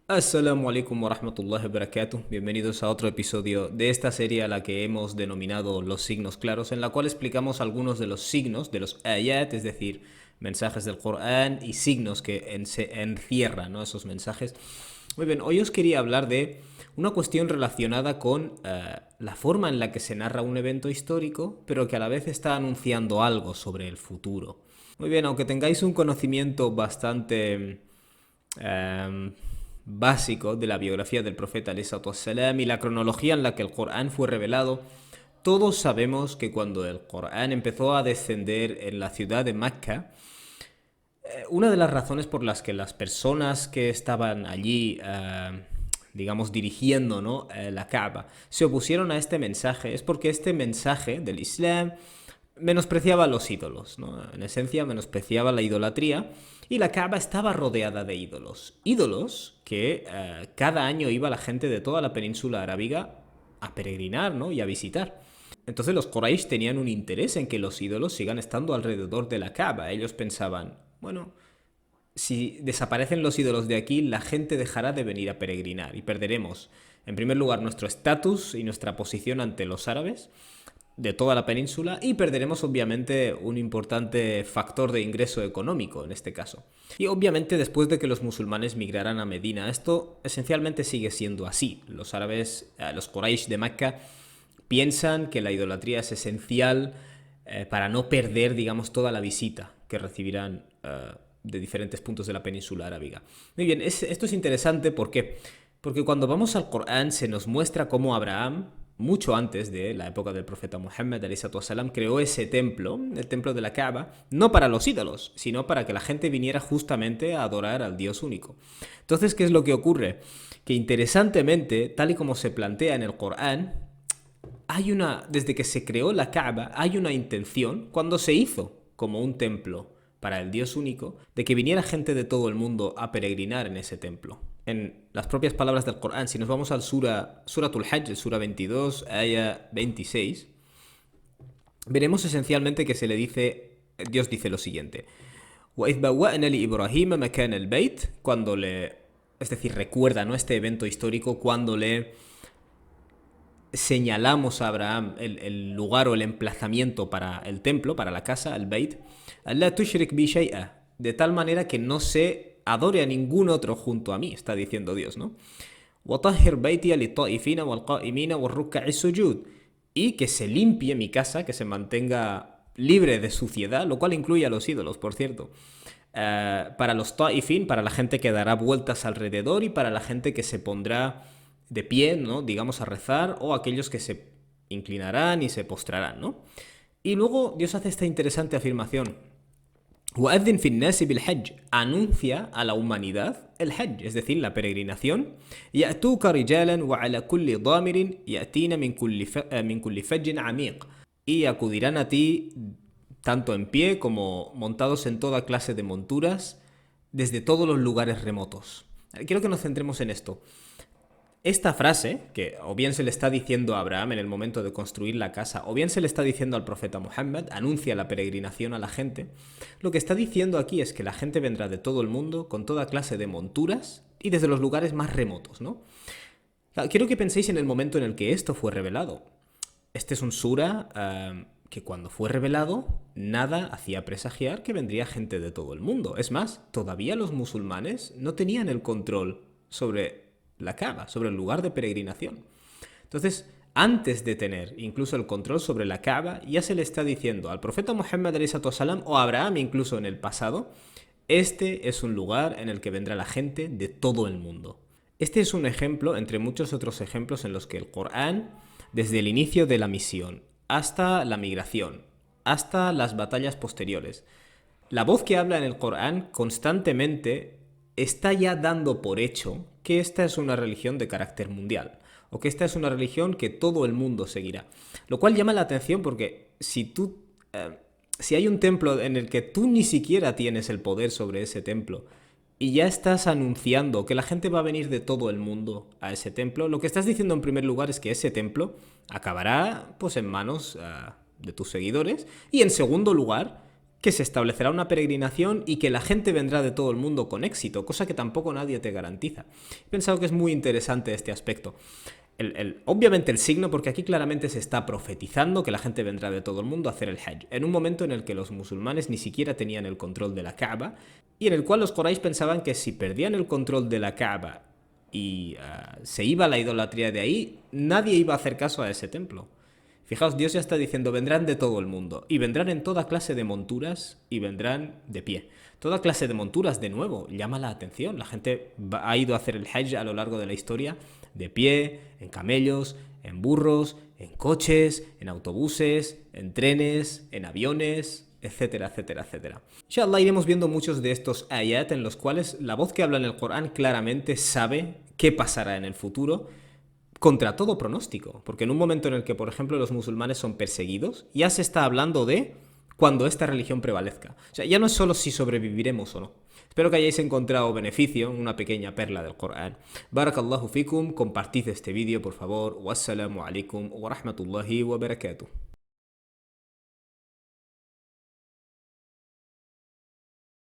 Assalamu alaikum wa rahmatullahi wa barakatuh. Bienvenidos a otro episodio de esta serie a la que hemos denominado Los signos claros, en la cual explicamos algunos de los signos de los ayat, es decir, mensajes del Corán y signos que se encierran, ¿no?, esos mensajes. Muy bien, hoy os quería hablar de una cuestión relacionada con la forma en la que se narra un evento histórico, pero que a la vez está anunciando algo sobre el futuro. Muy bien, aunque tengáis un conocimiento bastante eh, básico de la biografía del profeta salam y la cronología en la que el Corán fue revelado, todos sabemos que cuando el Corán empezó a descender en la ciudad de Mecca, una de las razones por las que las personas que estaban allí, digamos, dirigiendo, ¿no?, la Kaaba, se opusieron a este mensaje es porque este mensaje del Islam menospreciaba a los ídolos, ¿no? En esencia, menospreciaba la idolatría, y la Kaaba estaba rodeada de ídolos. Ídolos que cada año iba la gente de toda la península arábiga a peregrinar, ¿no?, y a visitar. Entonces los Quraysh tenían un interés en que los ídolos sigan estando alrededor de la Kaaba. Ellos pensaban, bueno, si desaparecen los ídolos de aquí, la gente dejará de venir a peregrinar y perderemos, en primer lugar, nuestro estatus y nuestra posición ante los árabes de toda la península, y perderemos obviamente un importante factor de ingreso económico en este caso. Y obviamente después de que los musulmanes migraran a Medina, esto esencialmente sigue siendo así. Los árabes, los Quraysh de Mecca, piensan que la idolatría es esencial para no perder, digamos, toda la visita que recibirán de diferentes puntos de la península arábiga. Muy bien, esto es interesante. ¿Por qué? Porque cuando vamos al Corán se nos muestra cómo Abraham, mucho antes de la época del profeta Muhammad, salam, creó ese templo, el templo de la Kaaba, no para los ídolos, sino para que la gente viniera justamente a adorar al Dios único. Entonces, ¿qué es lo que ocurre? Que interesantemente, tal y como se plantea en el Corán, desde que se creó la Kaaba, hay una intención, cuando se hizo como un templo para el Dios único, de que viniera gente de todo el mundo a peregrinar en ese templo. En las propias palabras del Corán, si nos vamos al Suratul Hajj, el Sura 22, Aya 26, veremos esencialmente que Dios dice lo siguiente: وَإِذْ بَوَّأْنَا لِإِبْرَاهِيمَ مَكَانَ الْبَيْتِ, es decir, recuerda, ¿no?, este evento histórico cuando le señalamos a Abraham el lugar o el emplazamiento para el templo, para la casa, el Beit, «La tushrik bi shay'a», de tal manera que no se adore a ningún otro junto a mí, está diciendo Dios, ¿no? «وَطَهِّرْ بَيْتِيَ لِلطَّائِفِينَ وَالْقَائِمِينَ وَالرُّكَّعِ السُّجُودِ», y que se limpie mi casa, que se mantenga libre de suciedad, lo cual incluye a los ídolos, por cierto. Para los ta'ifin, para la gente que dará vueltas alrededor, y para la gente que se pondrá de pie, ¿no?, digamos, a rezar, o aquellos que se inclinarán y se postrarán, ¿no? Y luego Dios hace esta interesante afirmación: وَأَذِّنْ فِي النَّاسِ بِالْحَجِّ, anuncia a la humanidad el Hajj, es decir, la peregrinación. يَأْتُوكَ رِجَالًا وَعَلَى كُلِّ ضَامِرٍ يَأْتِينَ مِنْ كُلِّ فَجٍّ عَمِيقٍ, y acudirán a ti tanto en pie como montados en toda clase de monturas desde todos los lugares remotos. Quiero que nos centremos en esto. Esta frase, que o bien se le está diciendo a Abraham en el momento de construir la casa, o bien se le está diciendo al profeta Muhammad, anuncia la peregrinación a la gente, lo que está diciendo aquí es que la gente vendrá de todo el mundo con toda clase de monturas y desde los lugares más remotos, ¿no? Quiero que penséis en el momento en el que esto fue revelado. Este es un sura que cuando fue revelado, nada hacía presagiar que vendría gente de todo el mundo. Es más, todavía los musulmanes no tenían el control sobre la Kaaba, sobre el lugar de peregrinación. Entonces, antes de tener incluso el control sobre la Kaaba, ya se le está diciendo al profeta Muhammad salam, o a Abraham incluso en el pasado: este es un lugar en el que vendrá la gente de todo el mundo. Este es un ejemplo entre muchos otros ejemplos en los que el Corán, desde el inicio de la misión hasta la migración, hasta las batallas posteriores, la voz que habla en el Corán constantemente está ya dando por hecho que esta es una religión de carácter mundial, o que esta es una religión que todo el mundo seguirá. Lo cual llama la atención porque si hay un templo en el que tú ni siquiera tienes el poder sobre ese templo, y ya estás anunciando que la gente va a venir de todo el mundo a ese templo, lo que estás diciendo en primer lugar es que ese templo acabará pues en manos de tus seguidores, y en segundo lugar, que se establecerá una peregrinación y que la gente vendrá de todo el mundo con éxito, cosa que tampoco nadie te garantiza. He pensado que es muy interesante este aspecto. Obviamente el signo, porque aquí claramente se está profetizando que la gente vendrá de todo el mundo a hacer el Hajj, en un momento en el que los musulmanes ni siquiera tenían el control de la Kaaba, y en el cual los Quraysh pensaban que si perdían el control de la Kaaba y se iba la idolatría de ahí, nadie iba a hacer caso a ese templo. Fijaos, Dios ya está diciendo, vendrán de todo el mundo, y vendrán en toda clase de monturas, y vendrán de pie. Toda clase de monturas, de nuevo, llama la atención. La gente ha ido a hacer el Hajj a lo largo de la historia, de pie, en camellos, en burros, en coches, en autobuses, en trenes, en aviones, etcétera, etcétera, etcétera. Inshallah iremos viendo muchos de estos ayat en los cuales la voz que habla en el Corán claramente sabe qué pasará en el futuro, contra todo pronóstico, porque en un momento en el que, por ejemplo, los musulmanes son perseguidos, ya se está hablando de cuando esta religión prevalezca. O sea, ya no es solo si sobreviviremos o no. Espero que hayáis encontrado beneficio, una pequeña perla del Corán. Barakallahu fikum, compartid este vídeo, por favor. Wassalamu alaikum wa rahmatullahi wa barakatuh.